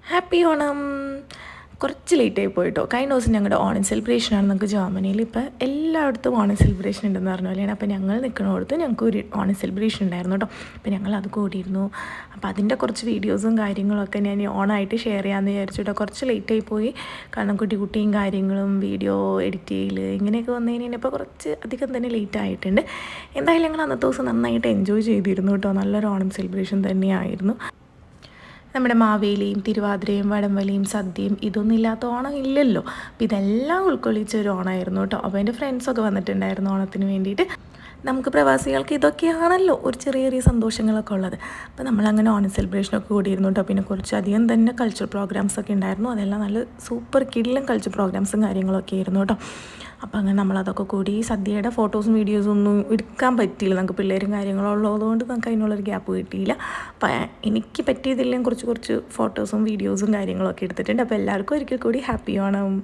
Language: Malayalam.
ഹാപ്പി ഓണം. കുറച്ച് ലേറ്റായി പോയിട്ടോ. കഴിഞ്ഞ ദിവസം ഞങ്ങളുടെ ഓണം സെലിബ്രേഷനാണ്. നമുക്ക് ജർമ്മനിയിൽ ഇപ്പോൾ എല്ലായിടത്തും ഓണം സെലിബ്രേഷൻ ഉണ്ടെന്ന് പറഞ്ഞ പോലെയാണ്. അപ്പോൾ ഞങ്ങൾ നിൽക്കുന്നിടത്ത് ഞങ്ങൾക്ക് ഒരു ഓണം സെലിബ്രേഷൻ ഉണ്ടായിരുന്നു കേട്ടോ. അപ്പോൾ ഞങ്ങൾ അത് കൂടിയിരുന്നു. അപ്പോൾ അതിൻ്റെ കുറച്ച് വീഡിയോസും കാര്യങ്ങളൊക്കെ ഞാൻ ഓണായിട്ട് ഷെയർ ചെയ്യാമെന്ന് വിചാരിച്ചു കേട്ടോ. കുറച്ച് ലേറ്റായി പോയി, കാരണം കുട്ടിയും കാര്യങ്ങളും വീഡിയോ എഡിറ്റ് ചെയ്യൽ ഇങ്ങനെയൊക്കെ വന്നതിന് ഇപ്പോൾ കുറച്ച് അധികം തന്നെ ലേറ്റ് ആയിട്ടുണ്ട്. എന്തായാലും ഞങ്ങൾ അന്നത്തെ ദിവസം നന്നായിട്ട് എൻജോയ് ചെയ്തിരുന്നു കേട്ടോ. നല്ലൊരു ഓണം സെലിബ്രേഷൻ തന്നെയായിരുന്നു. നമ്മുടെ മാവേലിയും തിരുവാതിരയും വടംവലിയും സദ്യയും ഇതൊന്നും ഇല്ലാത്ത ഓണം ഇല്ലല്ലോ. അപ്പോൾ ഇതെല്ലാം ഉൾക്കൊള്ളിച്ച ഒരു ഓണമായിരുന്നു കേട്ടോ. അപ്പോൾ എൻ്റെ ഫ്രണ്ട്സൊക്കെ വന്നിട്ടുണ്ടായിരുന്നു ഓണത്തിന് വേണ്ടിയിട്ട്. നമുക്ക് പ്രവാസികൾക്ക് ഇതൊക്കെയാണല്ലോ ഒരു ചെറിയ ചെറിയ സന്തോഷങ്ങളൊക്കെ ഉള്ളത്. അപ്പോൾ നമ്മളങ്ങനെ ഓണം സെലിബ്രേഷനൊക്കെ കൂടിയിരുന്നു കേട്ടോ. പിന്നെ കുറച്ചധികം തന്നെ കൾച്ചറൽ പ്രോഗ്രാംസൊക്കെ ഉണ്ടായിരുന്നു. അതെല്ലാം നല്ല സൂപ്പർ കിടിലൻ കൾച്ചറൽ പ്രോഗ്രാംസും കാര്യങ്ങളൊക്കെ ആയിരുന്നു കേട്ടോ. അപ്പോൾ അങ്ങനെ നമ്മളതൊക്കെ കൂടി സദ്യയുടെ ഫോട്ടോസും വീഡിയോസും ഒന്നും എടുക്കാൻ പറ്റിയില്ല. നമുക്ക് പിള്ളേരും കാര്യങ്ങളും ഉള്ളതുകൊണ്ട് നമുക്ക് അതിനുള്ളൊരു ഗ്യാപ്പ് കിട്ടിയില്ല. അപ്പോൾ എനിക്ക് പറ്റിയതിലും കുറച്ച് ഫോട്ടോസും വീഡിയോസും കാര്യങ്ങളൊക്കെ എടുത്തിട്ടുണ്ട്. അപ്പോൾ എല്ലാവർക്കും ഒരിക്കൽ കൂടി ഹാപ്പി ഓണം.